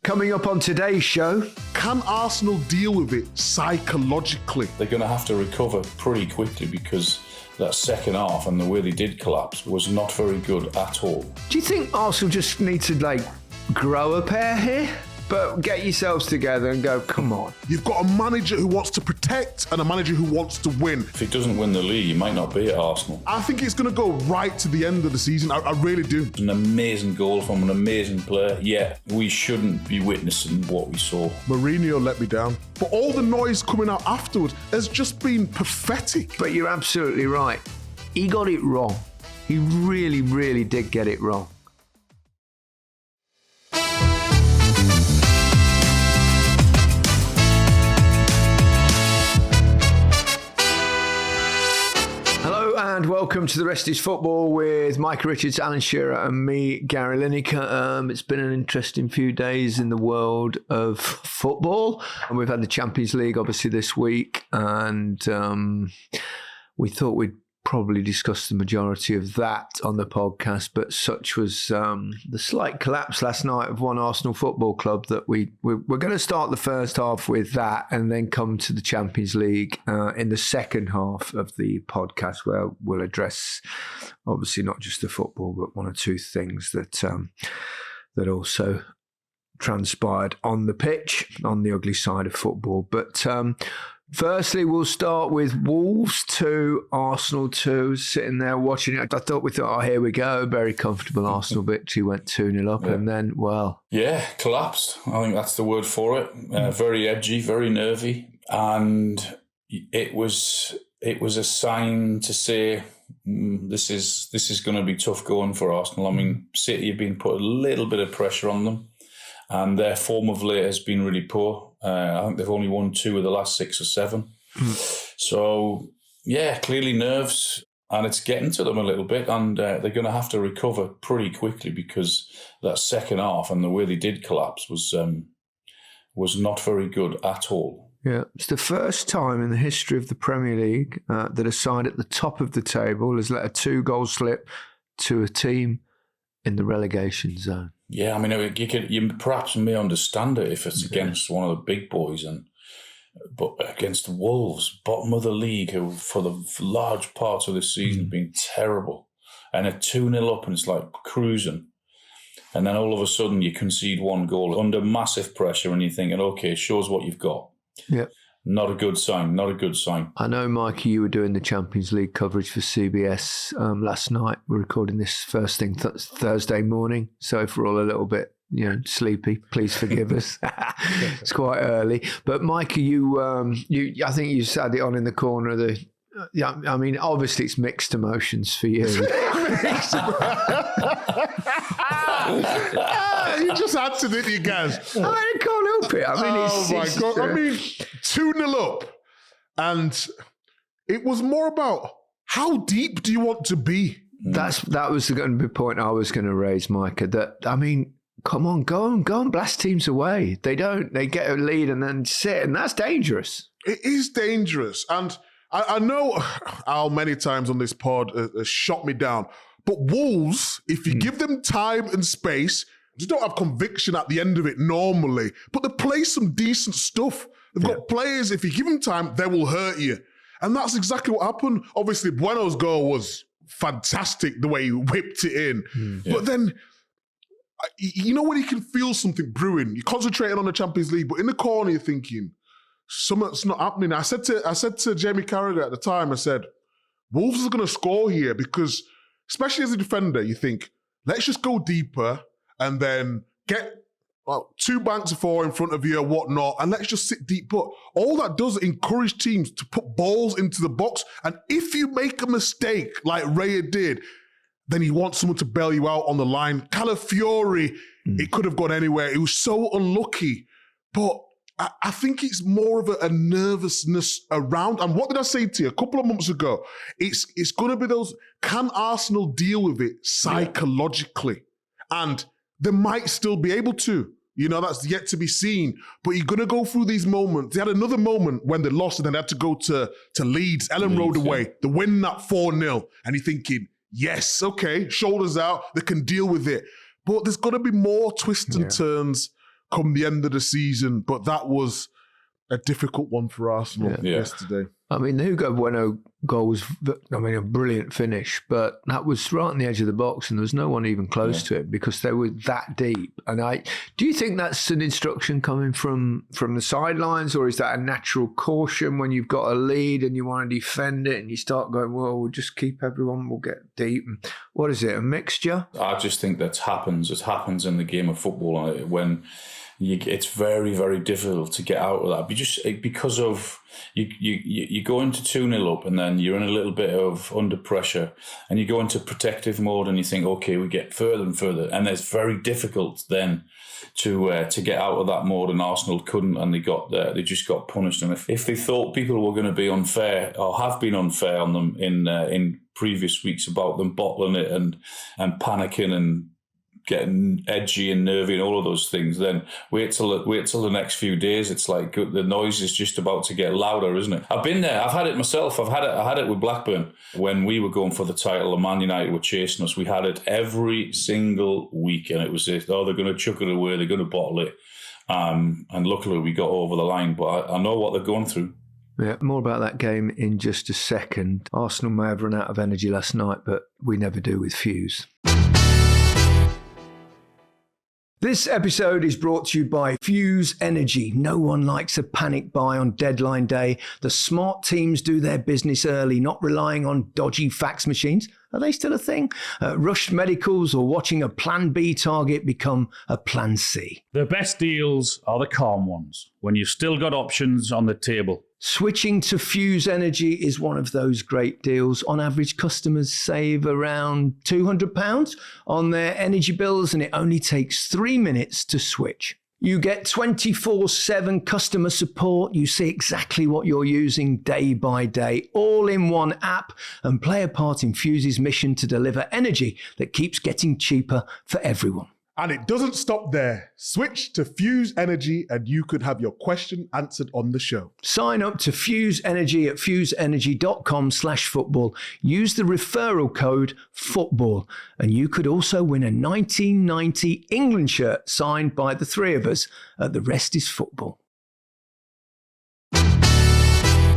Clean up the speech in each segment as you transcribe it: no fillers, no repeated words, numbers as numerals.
Coming up on today's show, can Arsenal deal with it psychologically? They're going to have to recover pretty quickly because that second half and the way they did collapse was not very good at all. do you think Arsenal just need to grow a pair here? But get yourselves together and go, come on. You've got a manager who wants to protect and a manager who wants to win. If he doesn't win the league, he might not be at Arsenal. I think it's going to go right to the end of the season. I really do. An amazing goal from an amazing player. Yeah, we shouldn't be witnessing what we saw. Mourinho let me down. But all the noise coming out afterwards has just been pathetic. But you're absolutely right. He got it wrong. He really, really did get it wrong. And welcome to The Rest is Football with Micah Richards, Alan Shearer and me, Gary Lineker. It's been an interesting few days in the world of football. And we've had the Champions League obviously this week, and we thought we'd probably discuss the majority of that on the podcast, but such was the slight collapse last night of one Arsenal Football Club that we're going to start the first half with that and then come to the Champions League in the second half of the podcast, where we'll address obviously not just the football but one or two things that also transpired on the pitch, on the ugly side of football. But firstly, we'll start with Wolves 2, Arsenal 2, sitting there watching it. I thought, oh, here we go. Very comfortable Arsenal victory, went 2-0 up, and then, well... Yeah, collapsed. I think that's the word for it. Very edgy, very nervy. And it was a sign to say, this is going to be tough going for Arsenal. I mean, City have been put a little bit of pressure on them, and their form of late has been really poor. I think they've only won 2 of the last 6 or 7. So, yeah, clearly nerves, and it's getting to them a little bit, and they're going to have to recover pretty quickly because that second half and the way they did collapse was not very good at all. Yeah, it's the first time in the history of the Premier League that a side at the top of the table has let a 2-goal slip to a team in the relegation zone. Yeah, I mean, you perhaps may understand it if it's against one of the big boys, but against Wolves, bottom of the league, who for the large parts of this season have been terrible, and a 2-0 up, and it's like cruising, and then all of a sudden you concede 1 goal under massive pressure, and you're thinking, okay, shows what you've got. Yeah. Not a good sign, not a good sign. I know, Mikey, you were doing the Champions League coverage for CBS last night. We're recording this first thing Thursday morning, so if we're all a little bit sleepy, please forgive us. It's quite early. But Mikey, you I think you sat it on in the corner of the... Yeah, I mean, obviously it's mixed emotions for you. You just answered it, you guys. I can't help it. I mean, my God. I mean, 2-0 up. And it was more about how deep do you want to be? That was going to be the point I was going to raise, Micah. That, I mean, come on, go and blast teams away. They don't. They get a lead and then sit, and that's dangerous. It is dangerous. And I know Al many times on this pod has shot me down, but Wolves, if you give them time and space, they don't have conviction at the end of it normally, but they play some decent stuff. They've got players, if you give them time, they will hurt you. And that's exactly what happened. Obviously, Bueno's goal was fantastic, the way he whipped it in. But then, you know when you can feel something brewing, you're concentrating on the Champions League, but in the corner you're thinking, something's not happening. I said to Jamie Carragher at the time, I said, Wolves are going to score here because, especially as a defender, you think, let's just go deeper and then get 2 banks of 4 in front of you or whatnot, and let's just sit deep. But all that does is encourage teams to put balls into the box. And if you make a mistake like Raya did, then you want someone to bail you out on the line. Calafiori, it could have gone anywhere. It was so unlucky. But I think it's more of a nervousness around. And what did I say to you a couple of months ago? It's going to be those, can Arsenal deal with it psychologically? And they might still be able to. That's yet to be seen. But you're going to go through these moments. They had another moment when they lost and then they had to go to Leeds, Ellen Road away. They win that 4-0. And you're thinking, yes, okay, shoulders out. They can deal with it. But there's got to be more twists and turns come the end of the season. But that was a difficult one for Arsenal yesterday. I mean, the Hugo Bueno goal was, a brilliant finish, but that was right on the edge of the box and there was no one even close to it because they were that deep. And do you think that's an instruction coming from the sidelines, or is that a natural caution when you've got a lead and you want to defend it and you start going, well, we'll just keep everyone, we'll get deep? And what is it, a mixture? I just think that happens. It happens in the game of football when... it's very, very difficult to get out of that. Because of you go into 2-0 up and then you're in a little bit of under pressure and you go into protective mode and you think, okay, we get further and further, and it's very difficult then to get out of that mode. And Arsenal couldn't, and they just got punished. And if they thought people were going to be unfair or have been unfair on them in previous weeks about them bottling it and panicking and getting edgy and nervy and all of those things, then wait till the next few days. It's like the noise is just about to get louder, isn't it? I've been there. I've had it myself. I had it with Blackburn when we were going for the title and Man United were chasing us. We had it every single week, and it was they're going to chuck it away, they're going to bottle it, and luckily we got over the line. But I know what they're going through. Yeah, more about that game in just a second. Arsenal may have run out of energy last night, but we never do with Fuse. This episode is brought to you by Fuse Energy. No one likes a panic buy on deadline day. The smart teams do their business early, not relying on dodgy fax machines. Are they still a thing? Rushed medicals or watching a plan B target become a plan C. The best deals are the calm ones, when you've still got options on the table. Switching to Fuse Energy is one of those great deals. On average, customers save around £200 on their energy bills, and it only takes 3 minutes to switch. You get 24/7 customer support. You see exactly what you're using day by day, all in one app, and play a part in Fuse's mission to deliver energy that keeps getting cheaper for everyone. And it doesn't stop there. Switch to Fuse Energy and you could have your question answered on the show. Sign up to Fuse Energy at fuseenergy.com/football. Use the referral code FOOTBALL. And you could also win a 1990 England shirt signed by the three of us at The Rest is Football.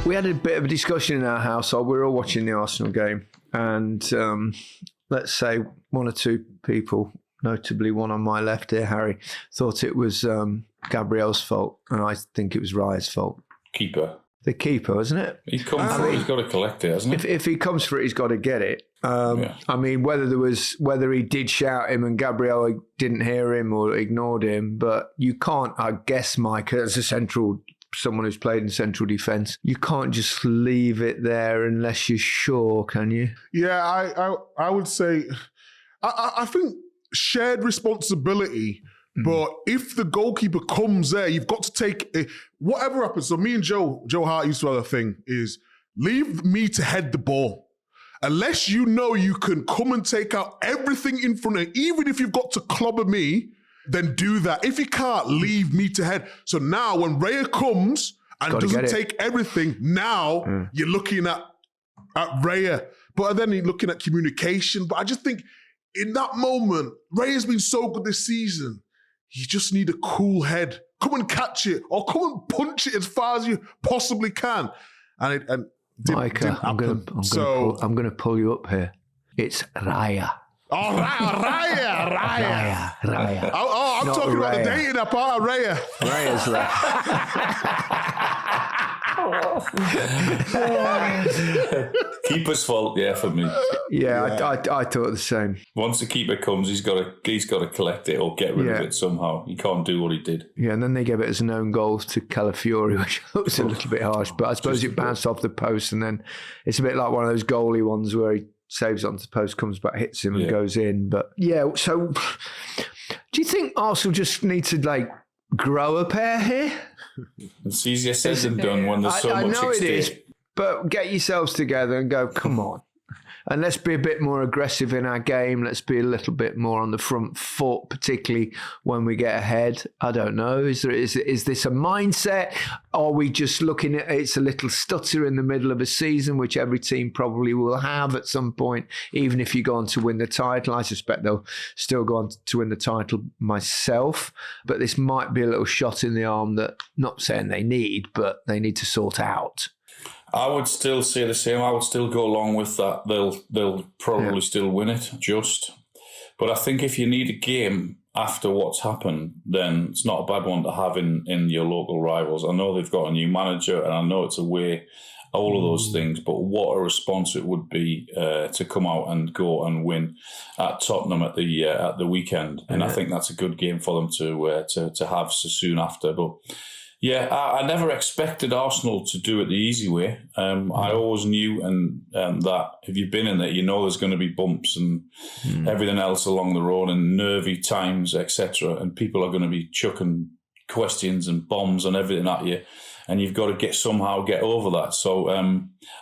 We had a bit of a discussion in our household. We were all watching the Arsenal game. And let's say one or two people, notably one on my left here, Harry, thought it was Gabriel's fault, and I think it was Raya's fault. Keeper. The keeper, isn't it? He comes for it, he's got to collect it, hasn't he? If he comes for it, he's got to get it. I mean, whether he did shout him and Gabriel didn't hear him or ignored him, but you can't, I guess, Micah, as someone who's played in central defence, you can't just leave it there unless you're sure, can you? Yeah, I would say, I think shared responsibility, but if the goalkeeper comes there, you've got to take whatever happens. So me and Joe Hart used to have a thing is leave me to head the ball. Unless you know you can come and take out everything in front of you, even if you've got to clobber me, then do that. If you can't, leave me to head. So now when Raya comes and doesn't take everything, now you're looking at Raya. But then you're looking at communication. But I just think in that moment, Raya's been so good this season. You just need a cool head. Come and catch it, or come and punch it as far as you possibly can. And Micah, I'm going to pull you up here. It's Raya. Oh, Raya. I'm Not talking about Raya. the dating app, Raya. Raya's there. Keeper's fault, for me. Yeah. I thought the same. Once the keeper comes, he's got to collect it or get rid of it somehow. He can't do what he did. Yeah, and then they gave it as an own goal to Calafiori, which looks a little bit harsh, but I suppose it bounced off the post, and then it's a bit like one of those goalie ones where he saves onto the post, comes back, hits him and goes in. But so do you think Arsenal just need to grow a pair here? It's easier said than done when there's so much I know at it stake. is, but get yourselves together and go, come on. And let's be a bit more aggressive in our game. Let's be a little bit more on the front foot, particularly when we get ahead. I don't know. Is this a mindset? Are we just looking at it's a little stutter in the middle of a season, which every team probably will have at some point, even if you go on to win the title? I suspect they'll still go on to win the title myself. But this might be a little shot in the arm that, not saying they need, but they need to sort out. I would still say the same. I would still go along with that. They'll probably still win it, But I think if you need a game after what's happened, then it's not a bad one to have in your local rivals. I know they've got a new manager, and I know it's away, all of those things. But what a response it would be to come out and go and win at Tottenham at the weekend. And I think that's a good game for them to have so soon after. But yeah, I never expected Arsenal to do it the easy way. I always knew and that if you've been in there, you know there's going to be bumps and everything else along the road and nervy times, etc. And people are going to be chucking questions and bombs and everything at you. And you've got to somehow get over that. So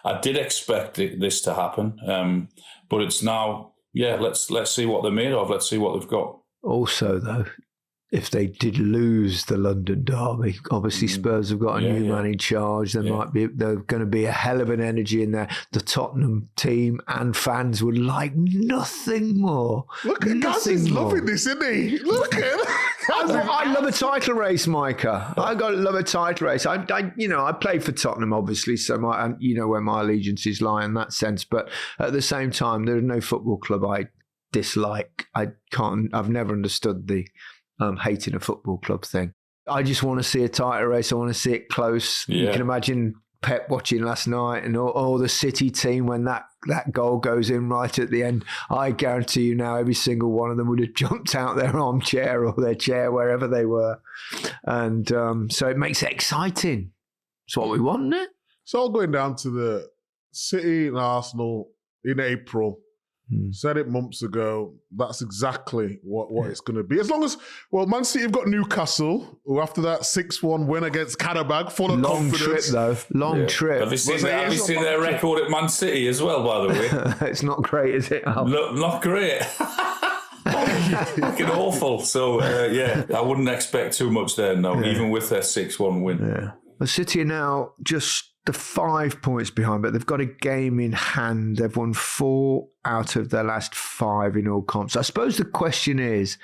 I did expect this to happen. But it's now, let's see what they're made of. Let's see what they've got. Also, though, if they did lose the London derby, obviously Spurs have got a new man in charge. There's going to be a hell of an energy in there. The Tottenham team and fans would like nothing more. Look at Gaz is loving this, isn't he? Look at I love a title race, Micah. I love a title race. I played for Tottenham, obviously, so where my allegiances lie in that sense. But at the same time, there's no football club I dislike. I've never understood the hating a football club thing. I just want to see a title race. I want to see it close. Yeah. You can imagine Pep watching last night and all the City team when that goal goes in right at the end. I guarantee you now every single one of them would have jumped out their armchair or their chair, wherever they were. And so it makes it exciting. It's what we want, isn't it? It's all going down to the City and Arsenal in April. Said it months ago. That's exactly what it's going to be. As long as, Man City have got Newcastle, who after that 6-1 win against Qarabag, full of confidence. Long trip. Have you seen their record at Man City as well, by the way? It's not great, is it, Al? Not great. Fucking awful. So, I wouldn't expect too much there, even with their 6-1 win. Yeah. The City are now just the 5 points behind, but they've got a game in hand. They've won 4 out of their last 5 in all comps. I suppose the question is,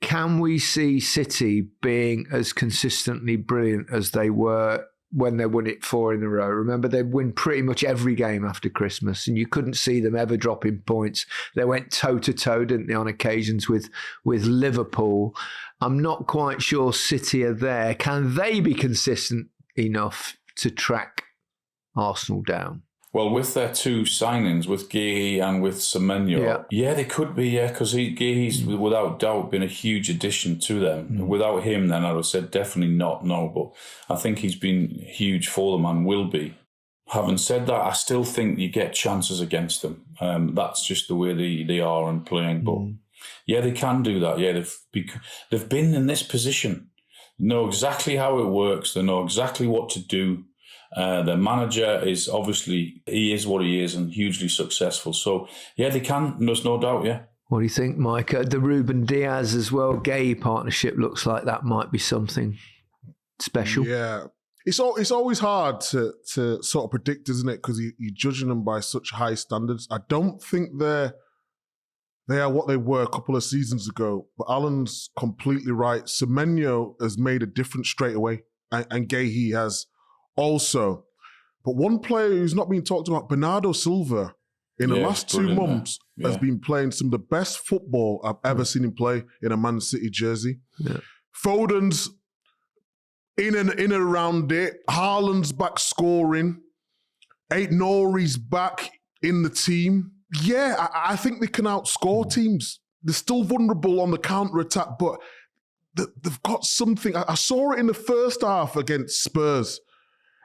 can we see City being as consistently brilliant as they were when they won it 4 in a row? Remember, they win pretty much every game after Christmas, and you couldn't see them ever dropping points. They went toe-to-toe, didn't they, on occasions with Liverpool. I'm not quite sure City are there. Can they be consistent enough to track Arsenal down? Well, with their 2 signings, with Guéhi and with Semenyo, they could be, because Guéhi's without doubt been a huge addition to them. Without him, then I would have said definitely not, no, but I think he's been huge for them and will be. Having said that, I still think you get chances against them. That's just the way they are and playing, but they can do that. Yeah, they've been in this position. They know exactly how it works. They know exactly what to do. Their manager is obviously, he is what he is and hugely successful. So, they can. There's no doubt, What do you think, Micah? The Ruben Diaz as well, Gay partnership looks like that might be something special. Yeah. It's always hard to sort of predict, isn't it? Because you're judging them by such high standards. I don't think they are what they were a couple of seasons ago. But Alan's completely right. Semenyo has made a difference straight away. And Guéhi has also. But one player who's not being talked about, Bernardo Silva, in the last 2 months, has been playing some of the best football I've ever seen him play in a Man City jersey. Yeah. Foden's in and around it. Haaland's back scoring. Aït-Nouri's back in the team. Yeah, I think they can outscore teams. They're still vulnerable on the counter-attack, but they've got something. I saw it in the first half against Spurs.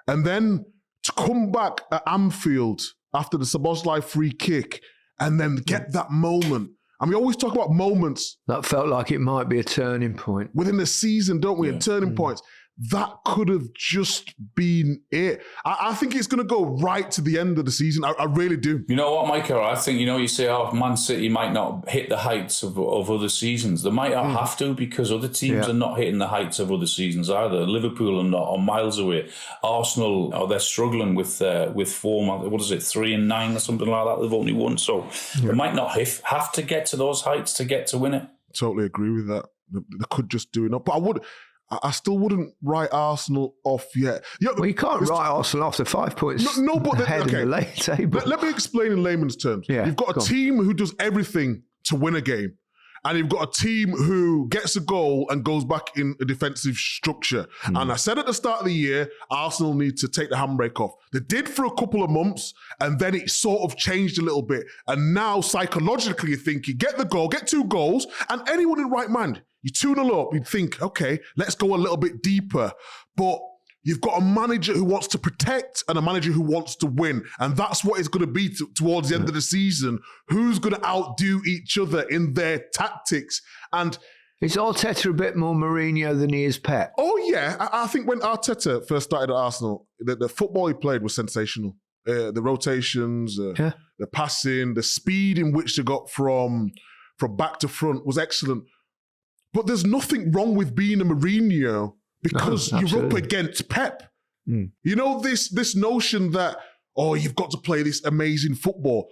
And then to come back at Anfield after the Szoboszlai free kick and then get that moment. And we always talk about moments. That felt like it might be a turning point. Within the season, don't we? And turning points. that could have just been it. I think it's going to go right to the end of the season. I really do. You know what, Micah? I think, you say, Man City might not hit the heights of other seasons. They might not have to, because other teams are not hitting the heights of other seasons either. Liverpool are miles away. Arsenal, they're struggling with form. What is it, 3-9 or something like that? They've only won. So they might not have to get to those heights to get to win it. Totally agree with that. They could just do enough. But I still wouldn't write Arsenal off yet. Yeah, well, you can't write Arsenal after 5 points ahead in the late table. Let me explain in layman's terms. Yeah, you've got a team who does everything to win a game, and you've got a team who gets a goal and goes back in a defensive structure. And I said at the start of the year, Arsenal need to take the handbrake off. They did for a couple of months, and then it sort of changed a little bit. And now psychologically you think you get the goal, get 2 goals, and anyone in right mind, you 2-0 up, you'd think, okay, let's go a little bit deeper. But you've got a manager who wants to protect and a manager who wants to win. And that's what it's going to be towards the end of the season. Who's going to outdo each other in their tactics? And is Arteta a bit more Mourinho than he is Pep? Oh, yeah. I think when Arteta first started at Arsenal, the football he played was sensational. The rotations, the passing, the speed in which they got from back to front was excellent. But there's nothing wrong with being a Mourinho because you're up against Pep. This notion that, you've got to play this amazing football.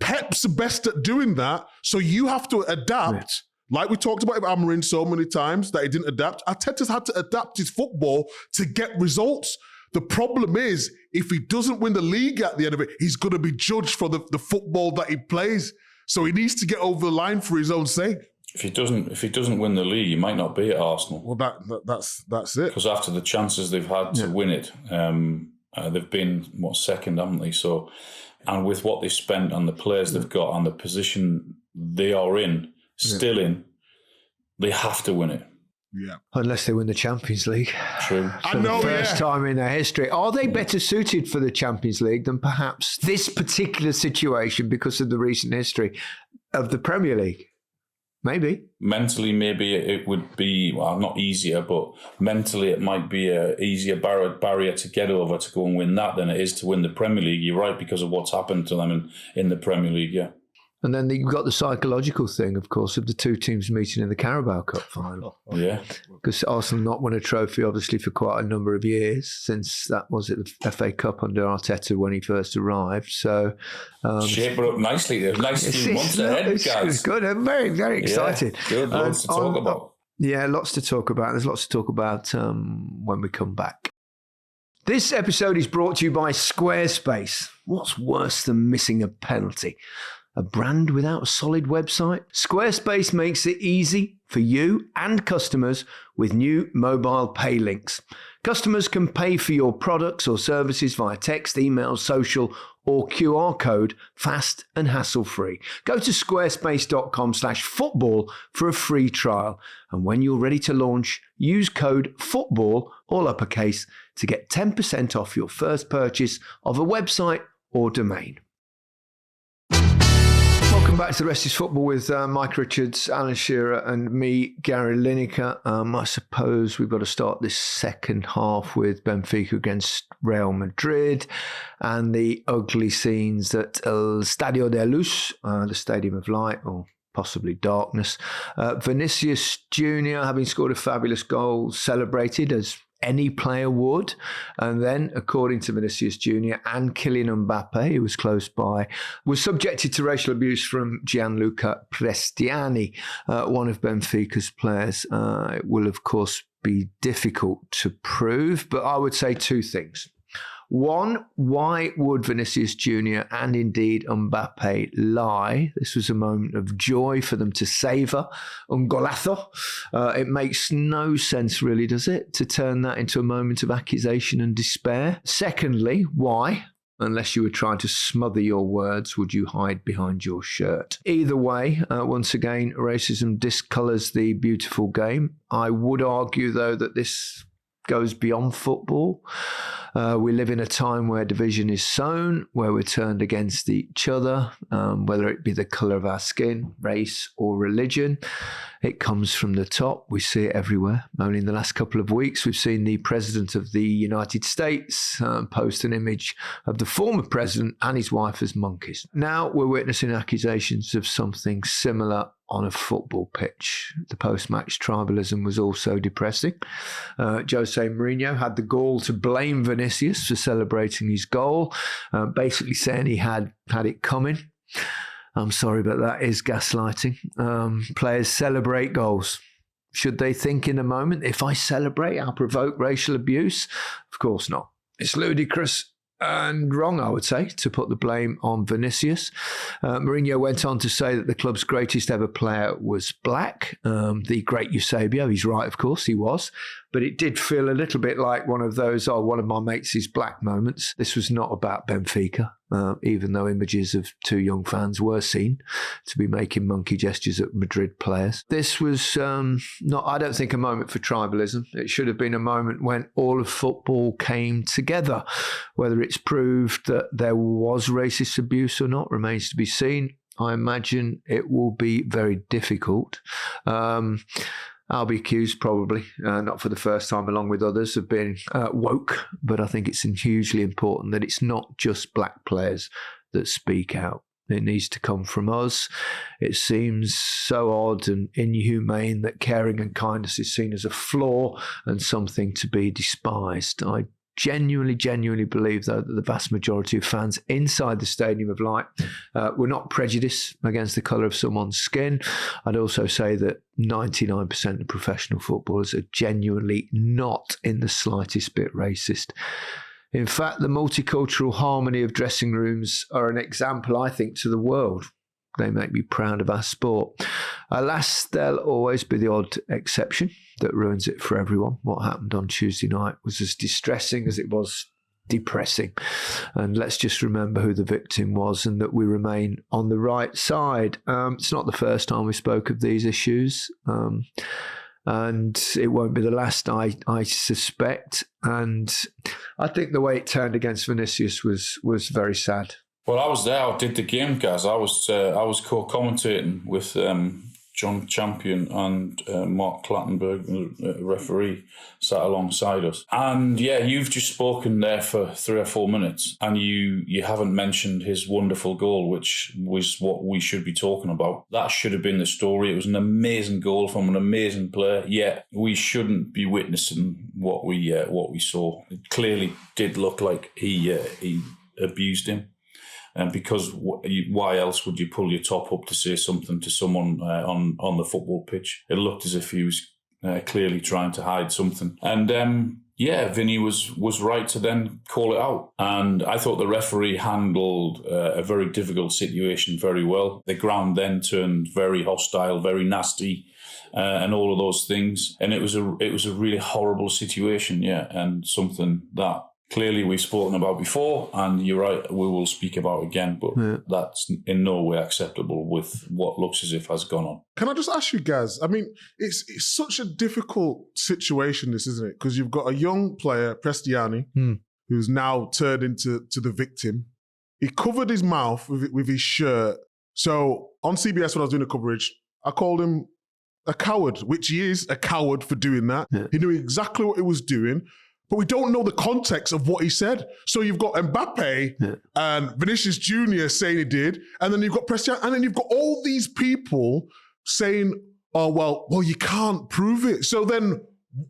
Pep's the best at doing that, so you have to adapt. Like we talked about Amorim so many times that he didn't adapt. Arteta's had to adapt his football to get results. The problem is, if he doesn't win the league at the end of it, he's going to be judged for the football that he plays. So he needs to get over the line for his own sake. If he doesn't win the league, he might not be at Arsenal. Well, that's it. Because after the chances they've had to win it, they've been second, haven't they? So, and with what they've spent on the players they've got and the position they are in, still in, they have to win it. Yeah, unless they win the Champions League. True. For the first time in their history. Are they better suited for the Champions League than perhaps this particular situation because of the recent history of the Premier League? Maybe. Mentally, maybe it would be, not easier, but mentally it might be an easier barrier to get over to go and win that than it is to win the Premier League. You're right, because of what's happened to them in the Premier League, yeah. And then you've got the psychological thing, of course, of the 2 teams meeting in the Carabao Cup final. Yeah. Because Arsenal not won a trophy, obviously, for quite a number of years, since that was it, the FA Cup under Arteta when he first arrived. So, shape it up nicely. There's nice few months ahead, guys. It's good. I'm very, very excited. Yeah, good. Lots to talk about. Yeah, lots to talk about. There's lots to talk about when we come back. This episode is brought to you by Squarespace. What's worse than missing a penalty? A brand without a solid website? Squarespace makes it easy for you and customers with new mobile pay links. Customers can pay for your products or services via text, email, social, or QR code, fast and hassle-free. Go to squarespace.com/football for a free trial. And when you're ready to launch, use code FOOTBALL, all uppercase, to get 10% off your first purchase of a website or domain. Welcome back to The Rest is Football with Micah Richards, Alan Shearer and me, Gary Lineker. I suppose we've got to start this second half with Benfica against Real Madrid and the ugly scenes at El Estadio de Luz, the Stadium of Light, or possibly darkness. Vinícius Júnior, having scored a fabulous goal, celebrated as any player would. And then, according to Vinícius Júnior and Kylian Mbappé, who was close by, was subjected to racial abuse from Gianluca Presstianni, one of Benfica's players. It will, of course, be difficult to prove, but I would say 2 things. One, why would Vinícius Júnior and indeed Mbappé lie? This was a moment of joy for them to savour. Un golazo. It makes no sense, really, does it, to turn that into a moment of accusation and despair? Secondly, why, unless you were trying to smother your words, would you hide behind your shirt? Either way, once again, racism discolours the beautiful game. I would argue, though, that this goes beyond football. We live in a time where division is sown, where we're turned against each other, whether it be the colour of our skin, race or religion. It comes from the top. We see it everywhere. Only in the last couple of weeks, we've seen the president of the United States post an image of the former president and his wife as monkeys. Now we're witnessing accusations of something similar on a football pitch. The post-match tribalism was also depressing. José Mourinho had the gall to blame Vinícius for celebrating his goal, basically saying he had it coming. I'm sorry, but that is gaslighting. Players celebrate goals. Should they think in a moment, if I celebrate, I'll provoke racial abuse? Of course not. It's ludicrous and wrong, I would say, to put the blame on Vinícius. Mourinho went on to say that the club's greatest ever player was black. The great Eusebio, he's right, of course, he was. But it did feel a little bit like one of those, one of my mates is black moments. This was not about Benfica, even though images of two young fans were seen to be making monkey gestures at Madrid players. This was not, I don't think, a moment for tribalism. It should have been a moment when all of football came together. Whether it's proved that there was racist abuse or not remains to be seen. I imagine it will be very difficult. I'll be accused probably, not for the first time along with others, of being woke, but I think it's hugely important that it's not just black players that speak out. It needs to come from us. It seems so odd and inhumane that caring and kindness is seen as a flaw and something to be despised. I genuinely believe, though, that the vast majority of fans inside the Stadium of Light were not prejudiced against the colour of someone's skin. I'd also say that 99% of professional footballers are genuinely not in the slightest bit racist. In fact, the multicultural harmony of dressing rooms are an example, I think, to the world. They make me proud of our sport. Alas, there'll always be the odd exception that ruins it for everyone. What happened on Tuesday night was as distressing as it was depressing. And let's just remember who the victim was and that we remain on the right side. It's not the first time we spoke of these issues. And it won't be the last, I suspect. And I think the way it turned against Vinícius was very sad. Well, I was there. I did the game, guys. I was co-commentating with John Champion and Mark Clattenburg, the referee, sat alongside us. And yeah, you've just spoken there for 3 or 4 minutes, and you haven't mentioned his wonderful goal, which was what we should be talking about. That should have been the story. It was an amazing goal from an amazing player. Yet we shouldn't be witnessing what we saw. It clearly did look like he abused him. And because why else would you pull your top up to say something to someone on the football pitch? It looked as if he was clearly trying to hide something. And Vinny was right to then call it out. And I thought the referee handled a very difficult situation very well. The ground then turned very hostile, very nasty, and all of those things. And it was a really horrible situation, and something that clearly we've spoken about before, and you're right, we will speak about again, but that's in no way acceptable with what looks as if has gone on. Can I just ask you guys, I mean, it's such a difficult situation, this, isn't it? Because you've got a young player, Presstiani, who's now turned into the victim. He covered his mouth with his shirt. So on CBS when I was doing the coverage, I called him a coward, which he is a coward for doing that. Yeah. He knew exactly what he was doing. But we don't know the context of what he said. So you've got Mbappe and Vinícius Júnior saying he did, and then you've got Prestianni, and then you've got all these people saying, oh, well, you can't prove it. So then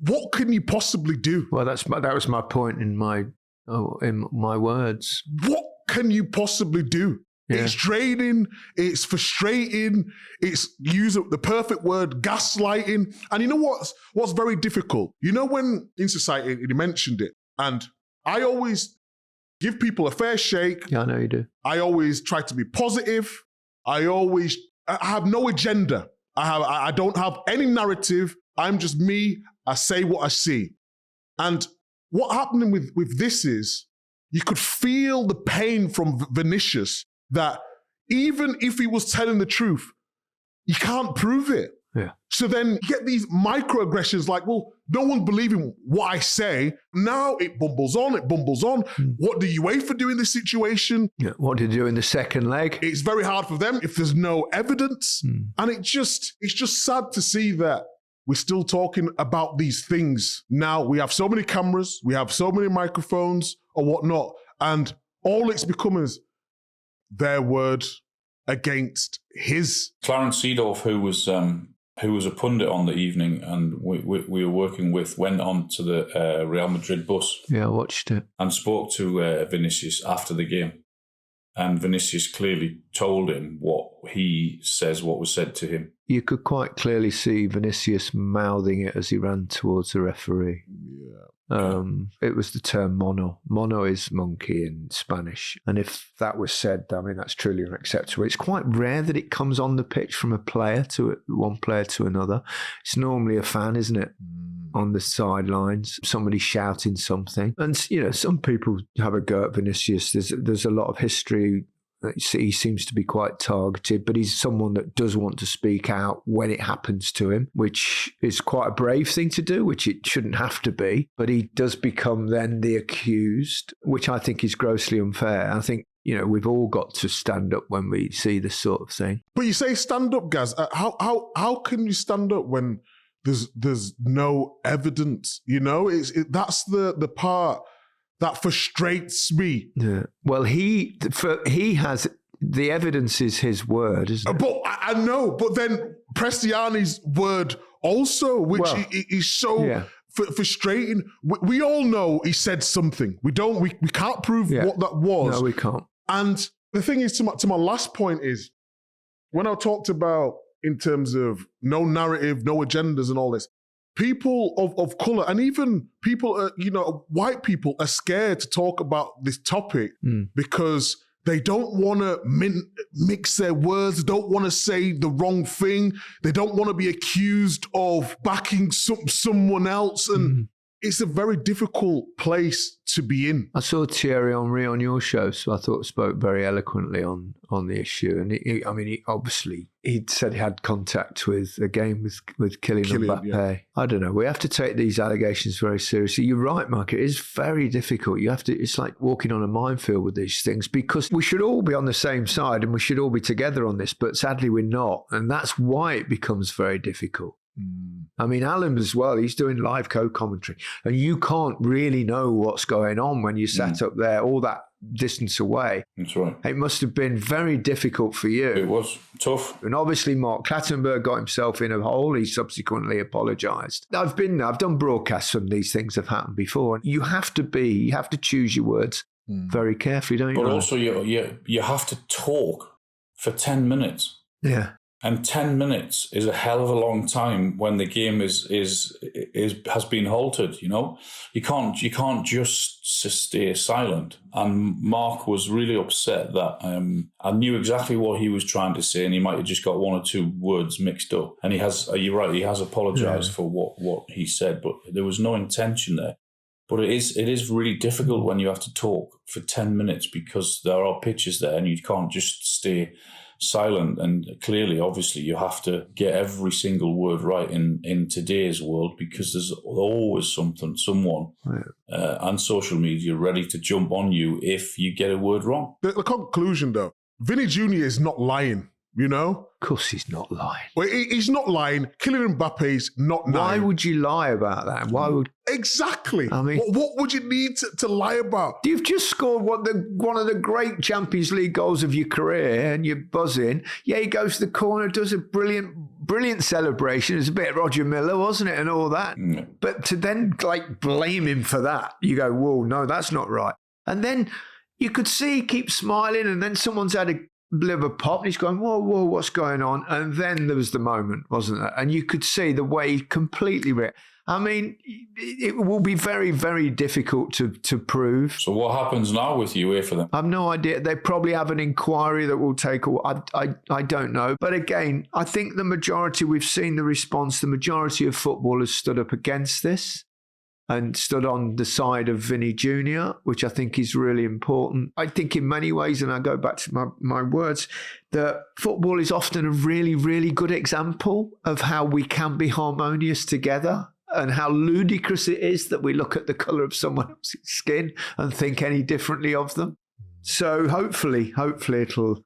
what can you possibly do? Well, that was my point in my words. What can you possibly do? Yeah. It's draining, it's frustrating, it's using the perfect word, gaslighting. And you know what's very difficult? You know when in society, you mentioned it, and I always give people a fair shake. Yeah, I know you do. I always try to be positive. I have no agenda. I don't have any narrative. I'm just me. I say what I see. And what happening with this is you could feel the pain from Vinícius, that even if he was telling the truth, you can't prove it. Yeah. So then you get these microaggressions like, well, no one's believing what I say. Now it bumbles on. What do UEFA do in this situation? Yeah. What did you do in the second leg? It's very hard for them if there's no evidence. And it's just sad to see that we're still talking about these things. Now we have so many cameras, we have so many microphones or whatnot, and all it's become is their word against his. Clarence Seedorf, who was a pundit on the evening and we were working with, went on to the Real Madrid bus. Yeah, I watched it. And spoke to Vinicius after the game. And Vinicius clearly told him what was said to him. You could quite clearly see Vinicius mouthing it as he ran towards the referee. It was the term mono. Mono is monkey in Spanish. And if that was said, I mean, that's truly unacceptable. It's quite rare that it comes on the pitch from one player to another. It's normally a fan, isn't it? On the sidelines, somebody shouting something. And, some people have a go at Vinicius. There's a lot of history. He seems to be quite targeted, but he's someone that does want to speak out when it happens to him, which is quite a brave thing to do, which it shouldn't have to be. But he does become then the accused, which I think is grossly unfair. I think, we've all got to stand up when we see this sort of thing. But you say stand up, Gaz. How can you stand up when there's no evidence? That's the part that frustrates me. Yeah. Well, he has the evidence is his word, isn't it? But I know. But then Presstiani's word also, which is so frustrating. We all know he said something. We can't prove what that was. No, we can't. And the thing is, to my last point is, when I talked about in terms of no narrative, no agendas, and all this. People of colour and even people, white people are scared to talk about this topic because they don't want to mix their words, don't want to say the wrong thing, they don't want to be accused of backing someone else. And it's a very difficult place to be in. I saw Thierry Henry on your show, so I thought spoke very eloquently on the issue. And he said he had contact with Kylian Mbappe. Yeah. I don't know. We have to take these allegations very seriously. You're right, Mike. It is very difficult. It's like walking on a minefield with these things because we should all be on the same side and we should all be together on this, but sadly we're not. And that's why it becomes very difficult. I mean, Alan as well, he's doing live co-commentary and you can't really know what's going on when you sat up there all that distance away. That's right. It must have been very difficult for you. It was tough. And obviously Mark Clattenburg got himself in a hole. He subsequently apologised. I've done broadcasts when these things have happened before. You have to choose your words very carefully, don't you? But also you have to talk for 10 minutes. Yeah. And 10 minutes is a hell of a long time when the game has been halted. You can't just stay silent. And Mark was really upset that I knew exactly what he was trying to say, and he might have just got one or two words mixed up. And you're right, he has apologised for what he said, but there was no intention there. But it is really difficult when you have to talk for 10 minutes because there are pitches there, and you can't just stay silent. And clearly, obviously, you have to get every single word right in today's world because there's always someone on social media ready to jump on you if you get a word wrong. The conclusion, though, Vinny Jr. is not lying, Of course he's not lying. Well, he's not lying. Kylian Mbappe's not lying. Why would you lie about that? Why would... Exactly. I mean... What would you need to lie about? You've just scored one of the great Champions League goals of your career and you're buzzing. Yeah, he goes to the corner, does a brilliant celebration. It's a bit Roger Miller, wasn't it, and all that. But to then, blame him for that, you go, whoa, no, that's not right. And then you could see he keeps smiling and then someone's had a bit of a pop and he's going, whoa, what's going on? And then there was the moment, wasn't there? And you could see the way he completely reacted. I mean, it will be very, very difficult to prove. So what happens now with UEFA then? I have no idea. They probably have an inquiry that will take a while. I don't know. But again, I think we've seen the response. The majority of footballers stood up against this and stood on the side of Vinny Jr., which I think is really important. I think in many ways, and I go back to my words, that football is often a really, really good example of how we can be harmonious together. and how ludicrous it is that we look at the colour of someone else's skin and think any differently of them. So hopefully it'll,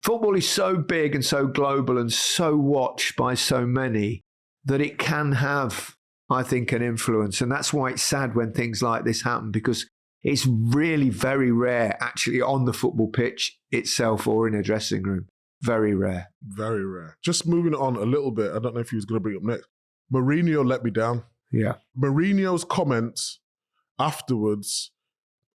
football is so big and so global and so watched by so many that it can have, I think, an influence. And that's why it's sad when things like this happen, because it's really very rare actually on the football pitch itself or in a dressing room. Very rare. Very rare. Just moving on a little bit. I don't know if he was going to bring up next. Mourinho let me down. Yeah. Mourinho's comments afterwards,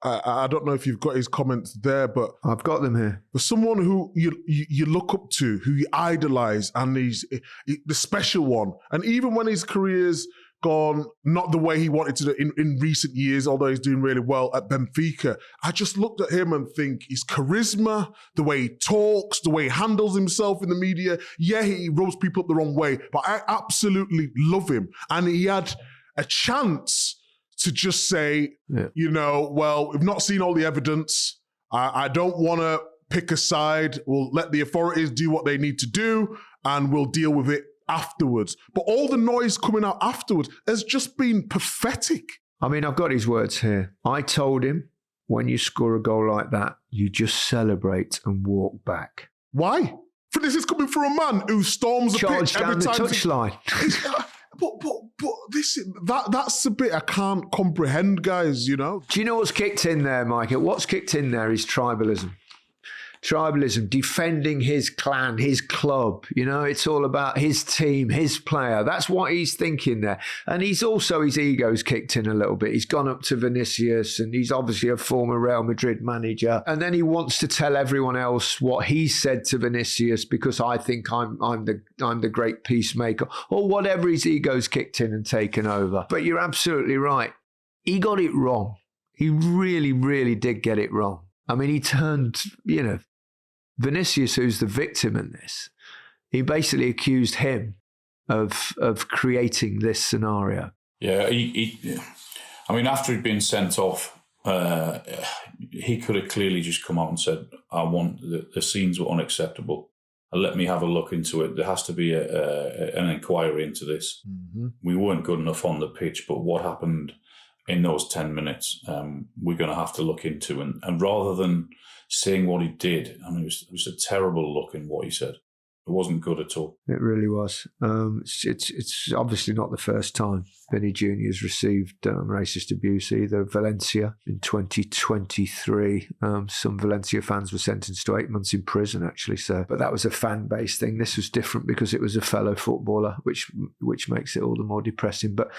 I don't know if you've got his comments there, but I've got them here. For someone who you look up to, who you idolise, and he's the special one, and even when his career's gone not the way he wanted to do in recent years, although he's doing really well at Benfica, I just looked at him and think his charisma, the way he talks, the way he handles himself in the media, yeah, he rubs people up the wrong way, but I absolutely love him. And he had a chance to just say, well, we've not seen all the evidence. I don't want to pick a side. We'll let the authorities do what they need to do and we'll deal with it afterwards. But all the noise coming out afterwards has just been pathetic. I mean, I've got his words here. I told him, when you score a goal like that, you just celebrate and walk back. Why? For this is coming from a man who storms the pitch every time. Touchline. But that's the bit I can't comprehend, guys, Do you know what's kicked in there, Micah? What's kicked in there is tribalism. Tribalism, defending his clan, his club. It's all about his team, his player. That's what he's thinking there. And his ego's kicked in a little bit. He's gone up to Vinícius, and he's obviously a former Real Madrid manager. And then he wants to tell everyone else what he said to Vinícius because I think I'm the great peacemaker, or whatever. His ego's kicked in and taken over. But you're absolutely right. He got it wrong. He really, really did get it wrong. I mean, he turned, Vinícius, who's the victim in this, he basically accused him of creating this scenario. Yeah, after he'd been sent off, he could have clearly just come out and said, I want, the scenes were unacceptable. Let me have a look into it. There has to be an inquiry into this. Mm-hmm. We weren't good enough on the pitch, but what happened in those 10 minutes, we're going to have to look into. And rather than saying what he did, I mean, it was a terrible look in what he said. It wasn't good at all. It really was. It's obviously not the first time Vinny Júnior has received racist abuse either. Valencia in 2023, some Valencia fans were sentenced to 8 months in prison, actually. But that was a fan-based thing. This was different because it was a fellow footballer, which makes it all the more depressing. But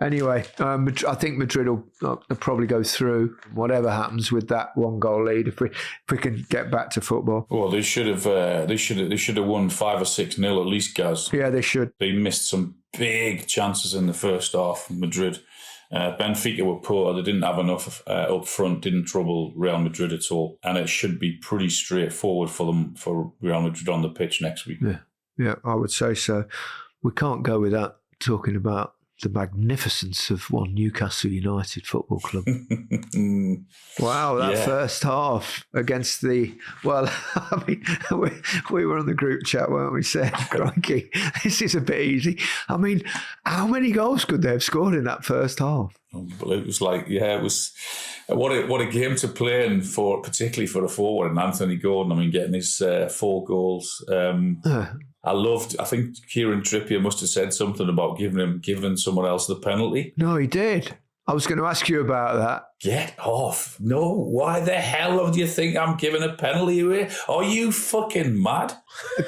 anyway, I think Madrid will probably go through whatever happens with that 1-goal lead if we can get back to football. Well, they should have won 5 or 6-0 at least, Gaz. Yeah, they should. They missed some big chances in the first half, Madrid. Benfica were poor. They didn't have enough up front, didn't trouble Real Madrid at all. And it should be pretty straightforward for Real Madrid on the pitch next week. Yeah, I would say so. We can't go without talking about the magnificence of one Newcastle United Football Club. Wow, that first half against we were on the group chat, weren't we, saying, crikey, this is a bit easy. I mean, how many goals could they have scored in that first half? It was like, it was what a game to play, and particularly for a forward, and Anthony Gordon, I mean, getting his 4 goals. I think Kieran Trippier must have said something about giving someone else the penalty. No, he did. I was going to ask you about that. Get off. No, why the hell do you think I'm giving a penalty away? Are you fucking mad?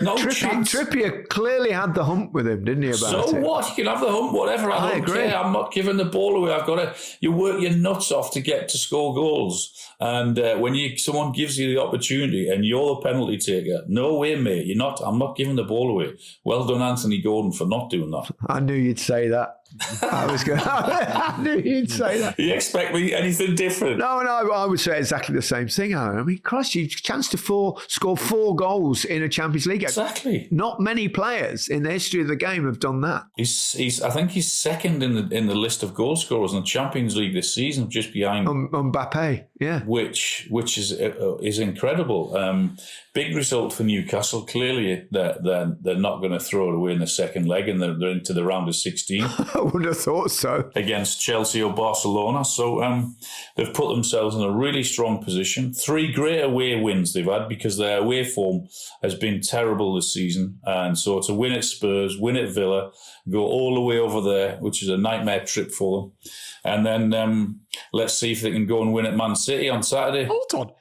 No chance. Trippier clearly had the hump with him, didn't he, about it? So what? You can have the hump, whatever. I don't agree. Care. I'm not giving the ball away. You work your nuts off to get to score goals. And when someone gives you the opportunity and you're the penalty taker, no way, mate. You're not. I'm not giving the ball away. Well done, Anthony Gordon, for not doing that. I knew you'd say that. I knew you'd say that. You expect me anything something different. No, I would say exactly the same thing, Alan. I mean, Christ, you chance to score 4 goals in a Champions League game. Exactly. Not many players in the history of the game have done that. I think he's second in the list of goal scorers in the Champions League this season, just behind Mbappe. Yeah, which is incredible. Big result for Newcastle. Clearly, they're not going to throw it away in the second leg, and they're into the round of 16. I wouldn't have thought so. Against Chelsea or Barcelona. So they've put themselves in a really strong position. 3 great away wins they've had because their away form has been terrible this season. And so to win at Spurs, win at Villa, go all the way over there, which is a nightmare trip for them. And then let's see if they can go and win at Man City on Saturday. Hold on.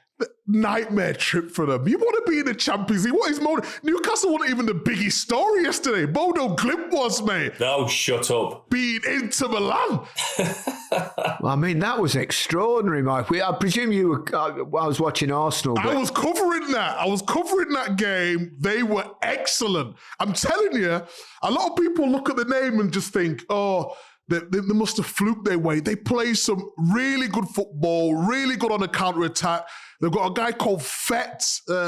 Nightmare trip for them. You want to be in the Champions League? What is Newcastle wasn't even the biggest story yesterday. Bodo Glimt was, mate. Oh, shut up. Being Inter Milan. Well, I mean, that was extraordinary, Mike. I presume you were... I was watching Arsenal. But... I was covering that game. They were excellent. I'm telling you, a lot of people look at the name and just think, they must have fluked their way. They play some really good football, really good on the counter-attack. They've got a guy called Fett Hager,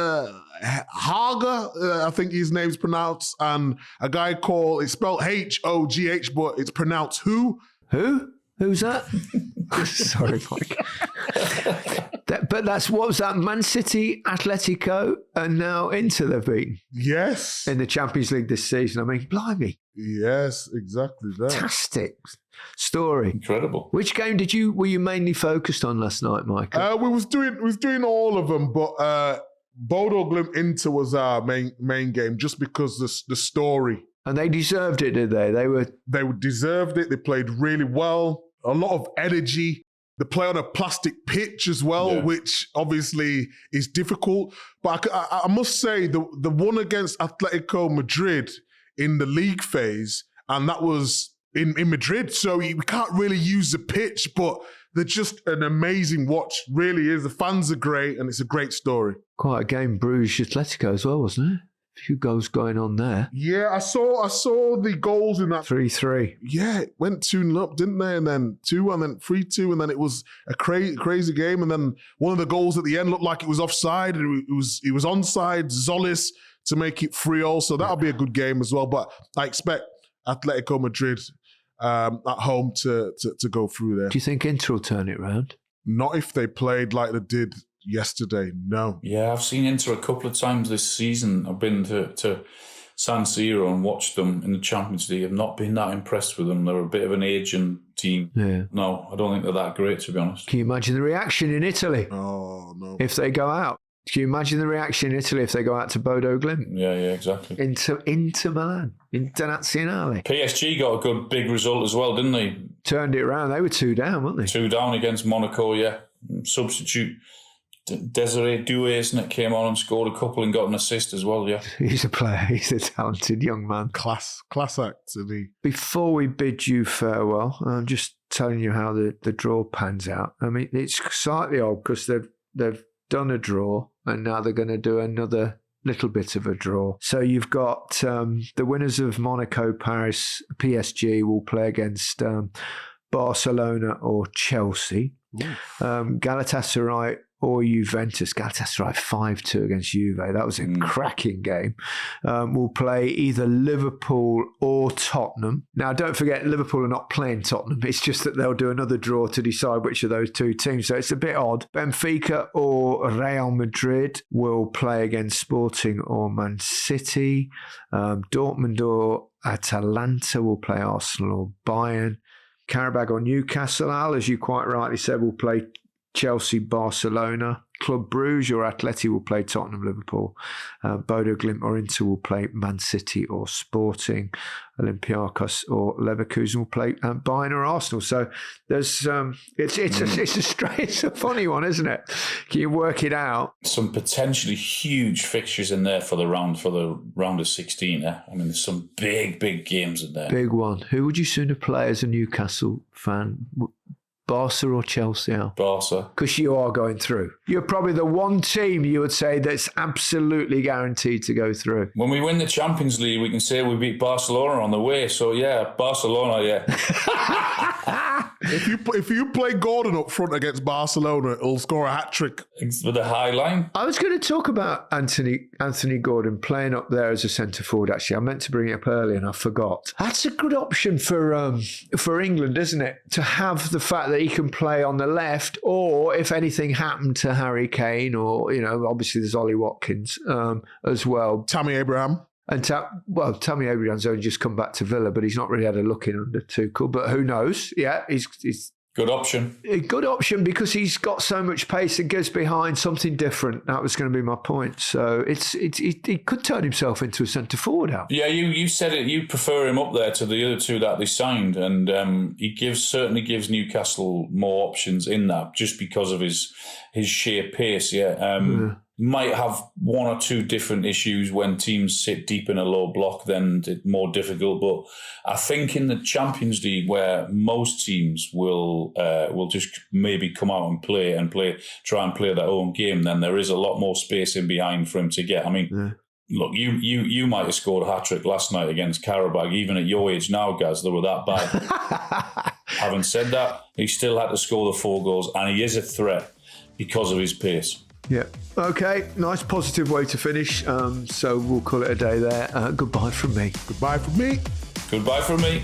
I think his name's pronounced, and a guy called, it's spelled H-O-G-H, but it's pronounced Who? Who's that? Sorry, Mike. But what was that? Man City, Atletico, and now Inter they've beaten. Yes. In the Champions League this season. I mean, blimey. Yes, exactly that. Fantastic story. Incredible. Which game were you mainly focused on last night, Micah? We was doing all of them, but Bodo Glimt Inter was our main game just because the story. And they deserved it, did they? They deserved it. They played really well. A lot of energy. They play on a plastic pitch as well, which obviously is difficult. But I must say, the one against Atletico Madrid in the league phase, and that was in Madrid, so we can't really use the pitch, but they're just an amazing watch, really is. The fans are great, and it's a great story. Quite a game, Bruges Atletico as well, wasn't it? A few goals going on there. Yeah, I saw the goals in that. 3-3. Yeah, it went 2-0 up, didn't they? And then 2, and then 3-2, and then it was a crazy game. And then one of the goals at the end looked like it was offside, and it was onside, Zolis, to make it 3-0. So that'll be a good game as well. But I expect Atletico Madrid at home to go through there. Do you think Inter will turn it round? Not if they played like they did yesterday, no. Yeah, I've seen Inter a couple of times this season. I've been to San Siro and watched them in the Champions League. I've not been that impressed with them. They're a bit of an aging team. Yeah. No, I don't think they're that great, to be honest. Can you imagine the reaction in Italy? Oh, no. If they go out? Can you imagine the reaction in Italy if they go out to Bodo Glimt? Yeah, exactly. Inter Milan, Internazionale. PSG got a good big result as well, didn't they? Turned it around. They were 2 down, weren't they? 2 down against Monaco, yeah. Substitute Desiree Doué, isn't it, came on and scored a couple and got an assist as well, yeah. He's a player. He's a talented young man. Class act, isn't he? Before we bid you farewell, I'm just telling you how the draw pans out. I mean, it's slightly odd because they've done a draw and now they're going to do another little bit of a draw. So you've got the winners of Monaco, Paris, PSG will play against Barcelona or Chelsea. Galatasaray or Juventus. Galatasaray 5-2 against Juve. That was a cracking game. We'll play either Liverpool or Tottenham. Now, don't forget, Liverpool are not playing Tottenham. It's just that they'll do another draw to decide which of those 2 teams. So it's a bit odd. Benfica or Real Madrid will play against Sporting or Man City. Dortmund or Atalanta will play Arsenal or Bayern. Qarabag or Newcastle, Al, as you quite rightly said, will play Chelsea, Barcelona. Club Bruges or Atleti will play Tottenham, Liverpool. Bodo Glimt or Inter will play Man City or Sporting. Olympiacos or Leverkusen will play Bayern or Arsenal. So there's it's a funny one, isn't it? Can you work it out? Some potentially huge fixtures in there for the round of 16. I mean, there's some big games in there. Big one. Who would you sooner play as a Newcastle fan? Barca or Chelsea, Al? Barca. Because you are going through. You're probably the one team you would say that's absolutely guaranteed to go through. When we win the Champions League, we can say we beat Barcelona on the way. So, yeah, Barcelona, yeah. If you play Gordon up front against Barcelona, he'll score a hat-trick. With a high line. I was going to talk about Anthony Gordon playing up there as a centre forward, actually. I meant to bring it up earlier and I forgot. That's a good option for England, isn't it? To have the fact that he can play on the left, or if anything happened to Harry Kane, or, obviously there's Ollie Watkins as well. Tammy Abraham. And Tammy Abraham's only just come back to Villa, but he's not really had a look in under Tuchel. But who knows? Yeah, he's good option. A good option because he's got so much pace and gets behind something different. That was going to be my point. So he could turn himself into a centre forward out. Yeah, you said it. You prefer him up there to the other two that they signed, and he certainly gives Newcastle more options in that just because of his sheer pace. Yeah. Might have one or two different issues when teams sit deep in a low block, then it's more difficult. But I think in the Champions League, where most teams will just maybe come out and try and play their own game, then there is a lot more space in behind for him to get. I mean, look, you might have scored a hat-trick last night against Qarabag, even at your age now, Gaz, they were that bad. Having said that, he still had to score the 4 goals, and he is a threat because of his pace. Yeah. Okay. Nice positive way to finish. So we'll call it a day there. Goodbye from me. Goodbye from me. Goodbye from me.